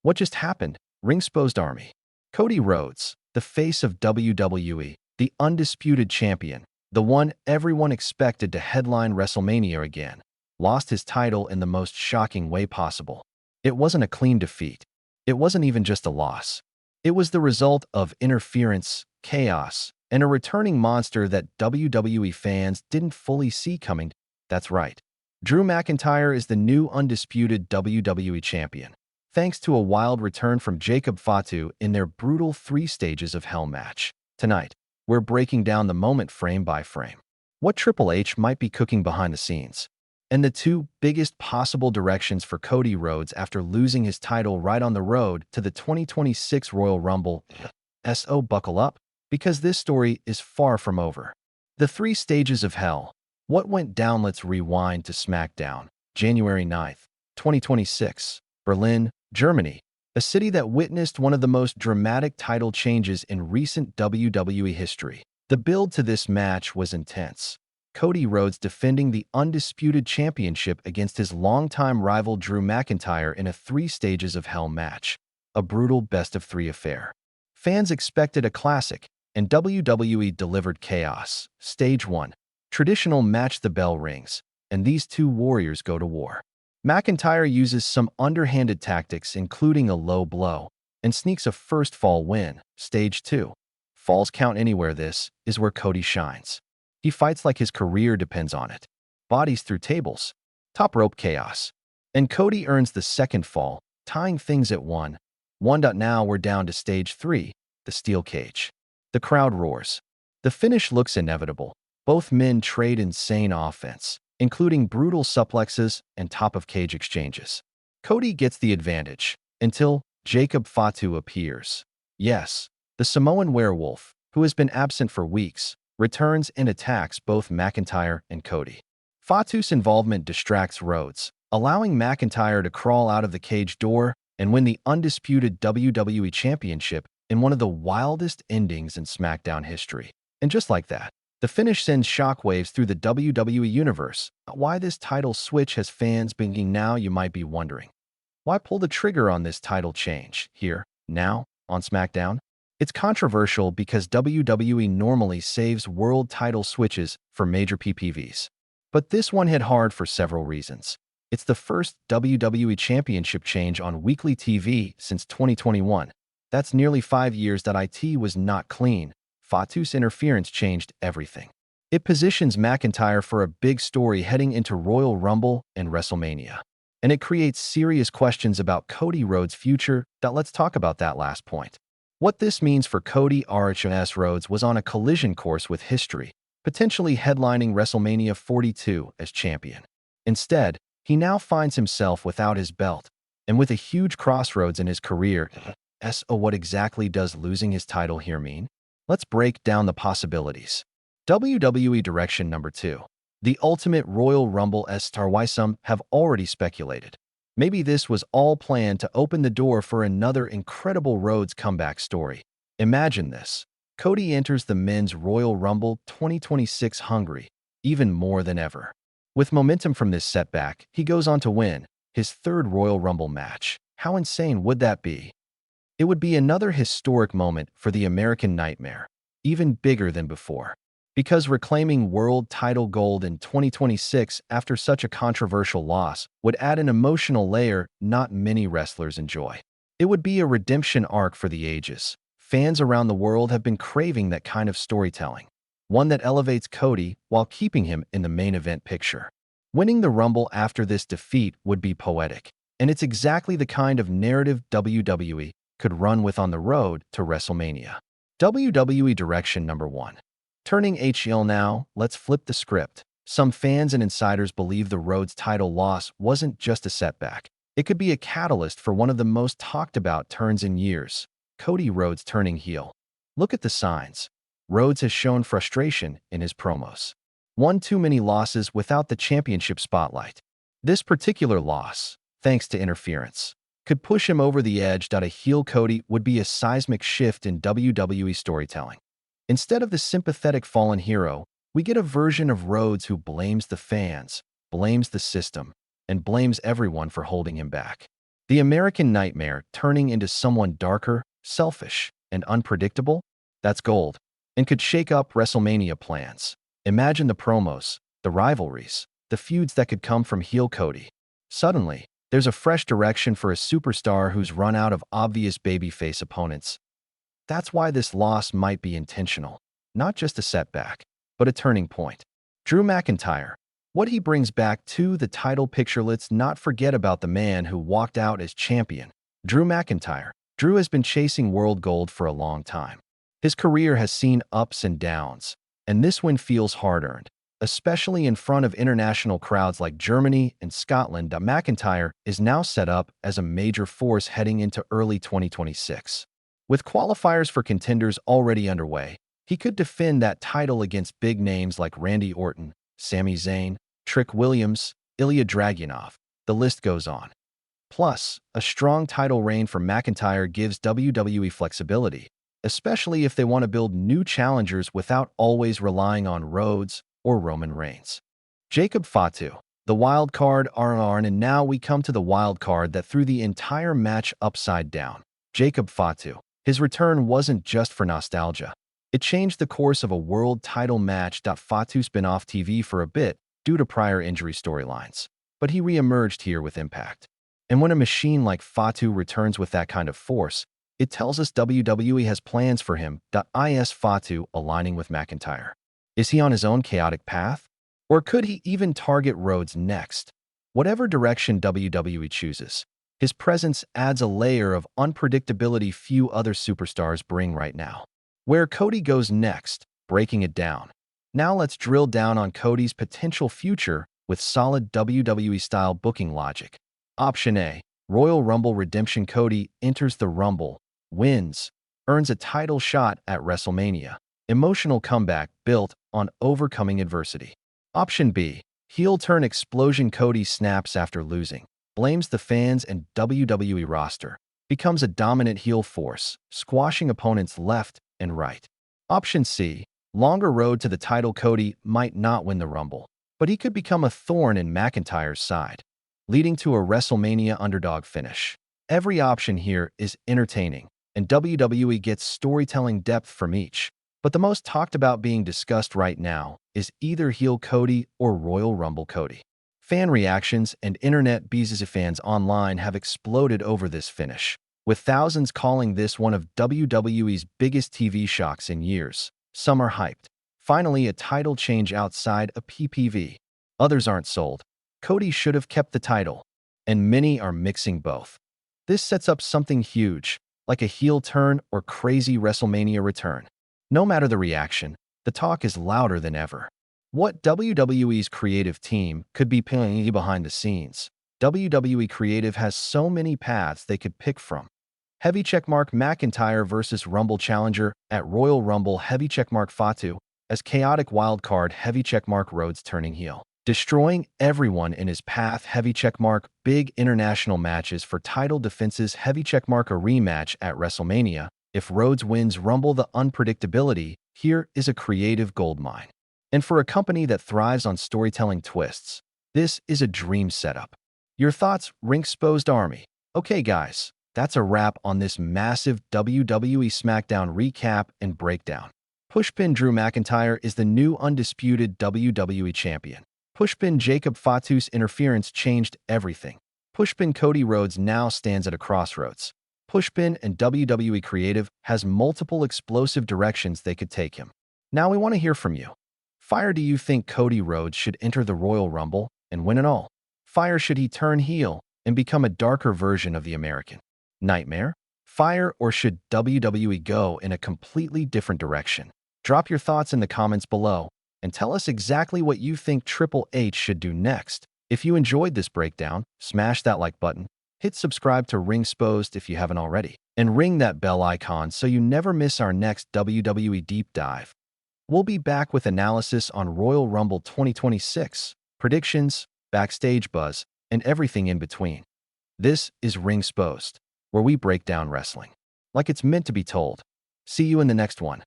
What just happened? RingXposed Army. Cody Rhodes, the face of WWE, the undisputed champion, the one everyone expected to headline WrestleMania again, lost his title in the most shocking way possible. It wasn't a clean defeat. It wasn't even just a loss. It was the result of interference, chaos, and a returning monster that WWE fans didn't fully see coming. That's right. Drew McIntyre is the new undisputed WWE champion, thanks to a wild return from Jacob Fatu in their brutal 3 stages of hell match. Tonight, we're breaking down the moment frame by frame, what Triple H might be cooking behind the scenes, and the 2 biggest possible directions for Cody Rhodes after losing his title right on the road to the 2026 Royal Rumble. So buckle up, because this story is far from over. The 3 stages of hell. What went down? Let's rewind to SmackDown, January 9th, 2026, Berlin, Germany, a city that witnessed one of the most dramatic title changes in recent WWE history. The build to this match was intense. Cody Rhodes defending the undisputed championship against his longtime rival Drew McIntyre in a 3 stages of hell match, a brutal best-of-3 affair. Fans expected a classic, and WWE delivered chaos. Stage 1. Traditional match. The bell rings, and these 2 warriors go to war. McIntyre uses some underhanded tactics, including a low blow, and sneaks a first fall win. Stage 2. Falls count anywhere. This is where Cody shines. He fights like his career depends on it. Bodies through tables. Top rope chaos. And Cody earns the second fall, tying things at 1-1. Now we're down to stage 3, the steel cage. The crowd roars. The finish looks inevitable. Both men trade insane offense, including brutal suplexes and top-of-cage exchanges. Cody gets the advantage until Jacob Fatu appears. Yes, the Samoan werewolf, who has been absent for weeks, returns and attacks both McIntyre and Cody. Fatu's involvement distracts Rhodes, allowing McIntyre to crawl out of the cage door and win the undisputed WWE Championship in one of the wildest endings in SmackDown history. And just like that, the finish sends shockwaves through the WWE Universe. Why this title switch has fans thinking now, you might be wondering. Why pull the trigger on this title change here, now, on SmackDown? It's controversial because WWE normally saves world title switches for major PPVs. But this one hit hard for several reasons. It's the first WWE Championship change on weekly TV since 2021. That's nearly 5 years that IT was not clean. Fatu's interference changed everything. It positions McIntyre for a big story heading into Royal Rumble and WrestleMania. And it creates serious questions about Cody Rhodes' future. Let's talk about that last point. What this means for Cody Rhodes was on a collision course with history, potentially headlining WrestleMania 42 as champion. Instead, he now finds himself without his belt, and with a huge crossroads in his career. So what exactly does losing his title here mean? Let's break down the possibilities. WWE direction number 2. The ultimate Royal Rumble star. Why some have already speculated. Maybe this was all planned to open the door for another incredible Rhodes comeback story. Imagine this. Cody enters the Men's Royal Rumble 2026 hungry, even more than ever. With momentum from this setback, he goes on to win his 3rd Royal Rumble match. How insane would that be? It would be another historic moment for the American Nightmare, even bigger than before. Because reclaiming world title gold in 2026 after such a controversial loss would add an emotional layer not many wrestlers enjoy. It would be a redemption arc for the ages. Fans around the world have been craving that kind of storytelling, one that elevates Cody while keeping him in the main event picture. Winning the Rumble after this defeat would be poetic, and it's exactly the kind of narrative WWE could run with on the road to WrestleMania. WWE direction number 1. Turning HL now, let's flip the script. Some fans and insiders believe the Rhodes title loss wasn't just a setback. It could be a catalyst for one of the most talked about turns in years, Cody Rhodes turning heel. Look at the signs. Rhodes has shown frustration in his promos. One too many losses without the championship spotlight. This particular loss, thanks to interference, could push him over the edge. A heel Cody would be a seismic shift in WWE storytelling. Instead of the sympathetic fallen hero, we get a version of Rhodes who blames the fans, blames the system, and blames everyone for holding him back. The American Nightmare turning into someone darker, selfish, and unpredictable? That's gold, and could shake up WrestleMania plans. Imagine the promos, the rivalries, the feuds that could come from heel Cody. Suddenly, there's a fresh direction for a superstar who's run out of obvious babyface opponents. That's why this loss might be intentional, not just a setback, but a turning point. Drew McIntyre. What he brings back to the title picture. Let's not forget about the man who walked out as champion, Drew McIntyre. Drew has been chasing world gold for a long time. His career has seen ups and downs, and this win feels hard-earned, especially in front of international crowds like Germany and Scotland. McIntyre is now set up as a major force heading into early 2026. With qualifiers for contenders already underway, he could defend that title against big names like Randy Orton, Sami Zayn, Trick Williams, Ilya Dragunov. The list goes on. Plus, a strong title reign for McIntyre gives WWE flexibility, especially if they want to build new challengers without always relying on Rhodes or Roman Reigns. Jacob Fatu, the wild card RR, and now we come to the wild card that threw the entire match upside down. Jacob Fatu. His return wasn't just for nostalgia. It changed the course of a world title match. Fatu's been off TV for a bit due to prior injury storylines, but he re-emerged here with impact. And when a machine like Fatu returns with that kind of force, it tells us WWE has plans for him. Is Fatu aligning with McIntyre? Is he on his own chaotic path? Or could he even target Rhodes next? Whatever direction WWE chooses, his presence adds a layer of unpredictability few other superstars bring right now. Where Cody goes next, breaking it down. Now let's drill down on Cody's potential future with solid WWE-style booking logic. Option A, Royal Rumble redemption. Cody enters the Rumble, wins, earns a title shot at WrestleMania. Emotional comeback built on overcoming adversity. Option B, heel turn explosion. Cody snaps after losing, blames the fans and WWE roster, becomes a dominant heel force, squashing opponents left and right. Option C, longer road to the title. Cody might not win the Rumble, but he could become a thorn in McIntyre's side, leading to a WrestleMania underdog finish. Every option here is entertaining, and WWE gets storytelling depth from each. But the most talked about being discussed right now is either heel Cody or Royal Rumble Cody. Fan reactions and internet buzz of fans online have exploded over this finish, with thousands calling this one of WWE's biggest TV shocks in years. Some are hyped. Finally, a title change outside a PPV. Others aren't sold. Cody should have kept the title, and many are mixing both. This sets up something huge, like a heel turn or crazy WrestleMania return. No matter the reaction, the talk is louder than ever. What WWE's creative team could be planning behind the scenes? WWE Creative has so many paths they could pick from. Heavy checkmark McIntyre versus Rumble challenger at Royal Rumble. Heavy checkmark Fatu as chaotic wildcard. Heavy checkmark Rhodes turning heel, destroying everyone in his path. Heavy checkmark big international matches for title defenses. Heavy checkmark a rematch at WrestleMania. If Rhodes wins Rumble, the unpredictability here is a creative goldmine. And for a company that thrives on storytelling twists, this is a dream setup. Your thoughts, RingXposed Army? Okay guys, that's a wrap on this massive WWE SmackDown recap and breakdown. Pushpin Drew McIntyre is the new undisputed WWE Champion. Pushpin Jacob Fatu's interference changed everything. Pushpin Cody Rhodes now stands at a crossroads. Pushpin and WWE Creative has multiple explosive directions they could take him. Now we want to hear from you. Fire, do you think Cody Rhodes should enter the Royal Rumble and win it all? Fire, should he turn heel and become a darker version of the American Nightmare? Fire, or should WWE go in a completely different direction? Drop your thoughts in the comments below and tell us exactly what you think Triple H should do next. If you enjoyed this breakdown, smash that like button, hit subscribe to RingXposed if you haven't already, and ring that bell icon so you never miss our next WWE Deep Dive. We'll be back with analysis on Royal Rumble 2026, predictions, backstage buzz, and everything in between. This is RingXposed, where we break down wrestling like it's meant to be told. See you in the next one.